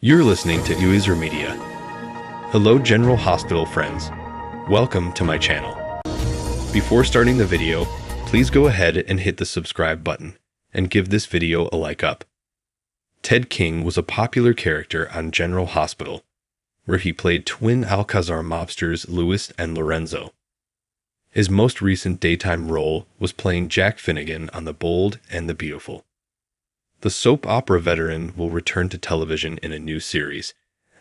You're listening to Uizer Media. Hello General Hospital friends. Welcome to my channel. Before starting the video, please go ahead and hit the subscribe button and give this video a like up. Ted King was a popular character on General Hospital, where he played twin Alcazar mobsters Louis and Lorenzo. His most recent daytime role was playing Jack Finnegan on The Bold and the Beautiful. The soap opera veteran will return to television in a new series,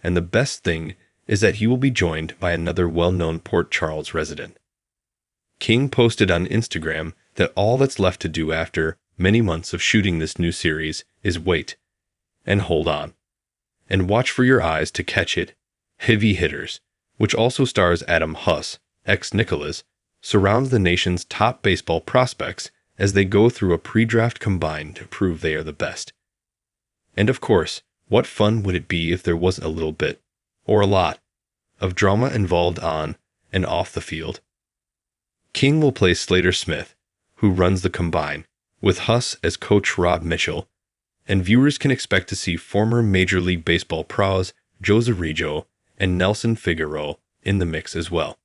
and the best thing is that he will be joined by another well-known Port Charles resident. King posted on Instagram that all that's left to do after many months of shooting this new series is wait and hold on, and watch for your eyes to catch it. Heavy Hitters, which also stars Adam Huss, ex-Nicholas, surrounds the nation's top baseball prospects as they go through a pre-draft combine to prove they are the best. And of course, what fun would it be if there was a little bit, or a lot, of drama involved on and off the field? King will play Slater Smith, who runs the combine, with Huss as Coach Rob Mitchell, and viewers can expect to see former Major League Baseball pros Joe Zarijo and Nelson Figueroa in the mix as well.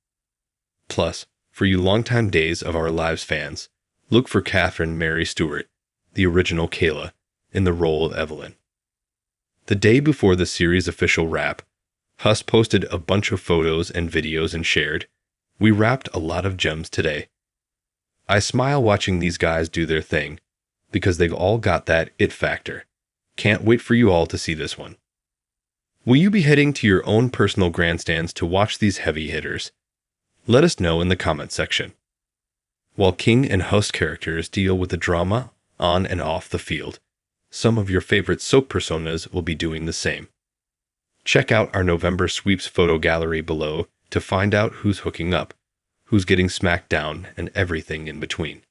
Plus, for you longtime Days of Our Lives fans, look for Catherine Mary Stewart, the original Kayla, in the role of Evelyn. The day before the series' official wrap, Huss posted a bunch of photos and videos and shared, "We wrapped a lot of gems today. I smile watching these guys do their thing, because they've all got that it factor. Can't wait for you all to see this one." Will you be heading to your own personal grandstands to watch these heavy hitters? Let us know in the comment section. While King and Huss characters deal with the drama on and off the field, some of your favorite soap personas will be doing the same. Check out our November sweeps photo gallery below to find out who's hooking up, who's getting smacked down, and everything in between.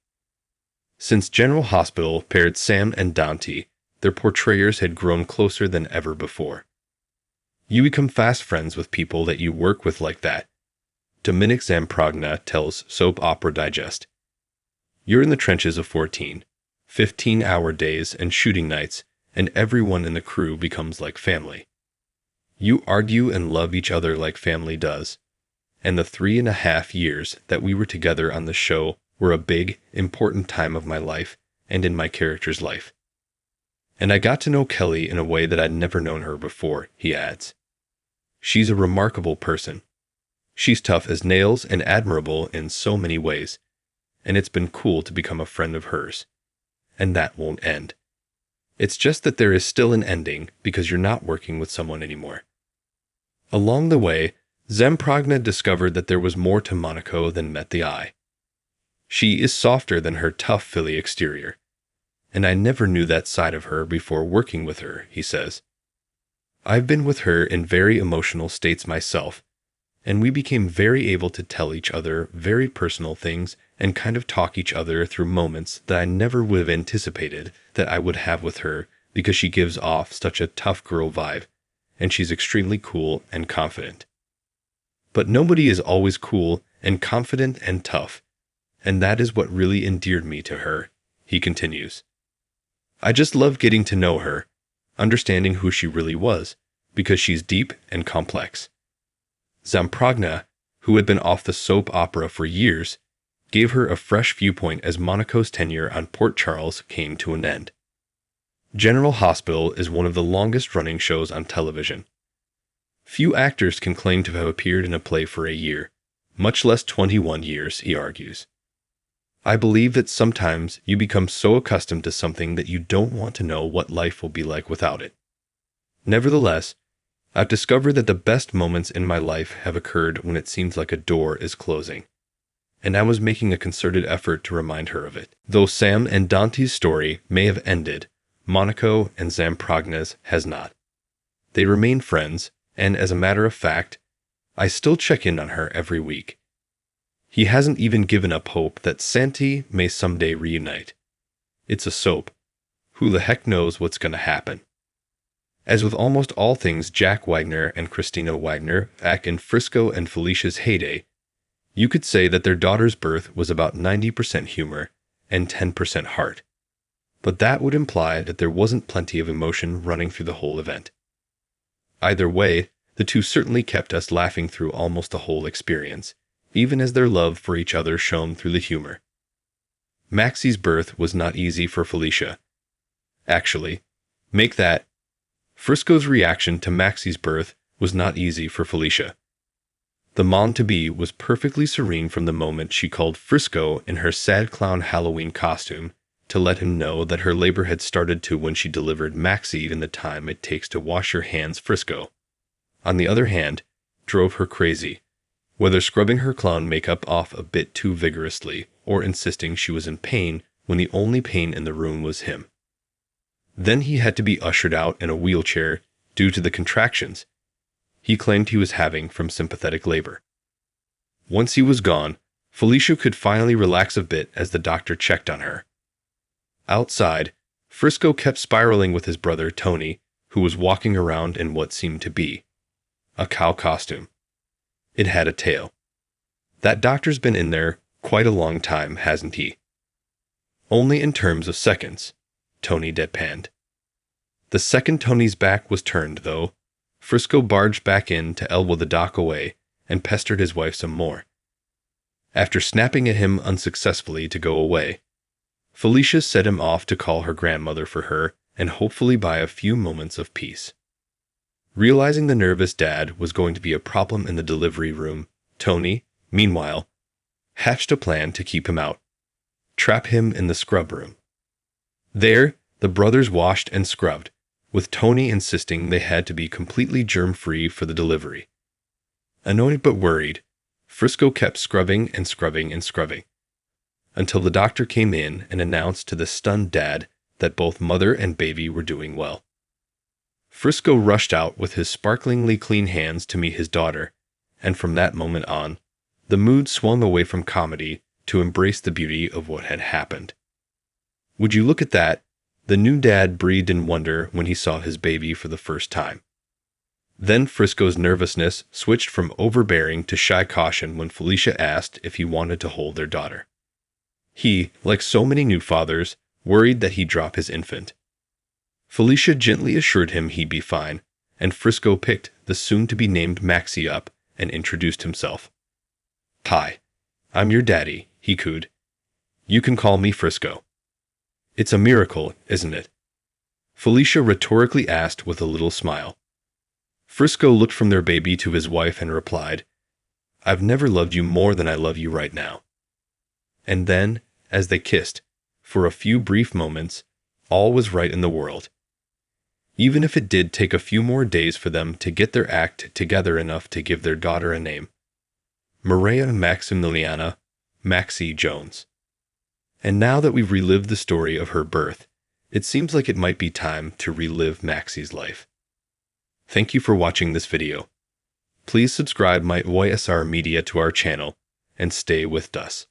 Since General Hospital paired Sam and Dante, their portrayers had grown closer than ever before. You become fast friends with people that you work with like that. Dominic Zamprogna tells Soap Opera Digest. You're in the trenches of 14, 15-hour days and shooting nights, and everyone in the crew becomes like family. You argue and love each other like family does. And the 3.5 years that we were together on the show were a big, important time of my life and in my character's life. And I got to know Kelly in a way that I'd never known her before, he adds. She's a remarkable person. She's tough as nails and admirable in so many ways, and it's been cool to become a friend of hers. And that won't end. It's just that there is still an ending because you're not working with someone anymore. Along the way, Zamprogna discovered that there was more to Monaco than met the eye. She is softer than her tough Philly exterior, and I never knew that side of her before working with her, he says. I've been with her in very emotional states myself, and we became very able to tell each other very personal things and kind of talk each other through moments that I never would have anticipated that I would have with her because she gives off such a tough girl vibe, and she's extremely cool and confident. But nobody is always cool and confident and tough, and that is what really endeared me to her, he continues. I just love getting to know her, understanding who she really was, because she's deep and complex. Zamprogna, who had been off the soap opera for years, gave her a fresh viewpoint as Monaco's tenure on Port Charles came to an end. General Hospital is one of the longest-running shows on television. Few actors can claim to have appeared in a play for a year, much less 21 years, he argues. I believe that sometimes you become so accustomed to something that you don't want to know what life will be like without it. Nevertheless, I've discovered that the best moments in my life have occurred when it seems like a door is closing, and I was making a concerted effort to remind her of it. Though Sam and Dante's story may have ended, Monaco and Zamprogna's has not. They remain friends, and as a matter of fact, I still check in on her every week. He hasn't even given up hope that Santi may someday reunite. It's a soap. Who the heck knows what's going to happen? As with almost all things Jack Wagner and Christina Wagner back in Frisco and Felicia's heyday, you could say that their daughter's birth was about 90% humor and 10% heart. But that would imply that there wasn't plenty of emotion running through the whole event. Either way, the two certainly kept us laughing through almost the whole experience, even as their love for each other shone through the humor. Maxie's birth was not easy for Felicia. Actually, Frisco's reaction to Maxie's birth was not easy for Felicia. The mom-to-be was perfectly serene from the moment she called Frisco in her sad clown Halloween costume to let him know that her labor had started to when she delivered Maxie in the time it takes to wash your hands. Frisco, on the other hand, drove her crazy, whether scrubbing her clown makeup off a bit too vigorously or insisting she was in pain when the only pain in the room was him. Then he had to be ushered out in a wheelchair due to the contractions he claimed he was having from sympathetic labor. Once he was gone, Felicia could finally relax a bit as the doctor checked on her. Outside, Frisco kept spiraling with his brother Tony, who was walking around in what seemed to be a cow costume. It had a tail. That doctor's been in there quite a long time, hasn't he? Only in terms of seconds, Tony deadpanned. The second Tony's back was turned, though, Frisco barged back in to elbow the doc away and pestered his wife some more. After snapping at him unsuccessfully to go away, Felicia set him off to call her grandmother for her and hopefully buy a few moments of peace. Realizing the nervous dad was going to be a problem in the delivery room, Tony, meanwhile, hatched a plan to keep him out. Trap him in the scrub room. There, the brothers washed and scrubbed, with Tony insisting they had to be completely germ-free for the delivery. Annoyed but worried, Frisco kept scrubbing and scrubbing and scrubbing, until the doctor came in and announced to the stunned dad that both mother and baby were doing well. Frisco rushed out with his sparklingly clean hands to meet his daughter, and from that moment on, the mood swung away from comedy to embrace the beauty of what had happened. Would you look at that? The new dad breathed in wonder when he saw his baby for the first time. Then Frisco's nervousness switched from overbearing to shy caution when Felicia asked if he wanted to hold their daughter. He, like so many new fathers, worried that he'd drop his infant. Felicia gently assured him he'd be fine, and Frisco picked the soon-to-be-named Maxie up and introduced himself. "Hi, I'm your daddy," he cooed. "You can call me Frisco." "It's a miracle, isn't it?" Felicia rhetorically asked with a little smile. Frisco looked from their baby to his wife and replied, "I've never loved you more than I love you right now." And then, as they kissed, for a few brief moments, all was right in the world. Even if it did take a few more days for them to get their act together enough to give their daughter a name. Maria Maximiliana Maxie Jones. And now that we've relived the story of her birth, it seems like it might be time to relive Maxie's life. Thank you for watching this video. Please subscribe my OSR Media to our channel and stay with us.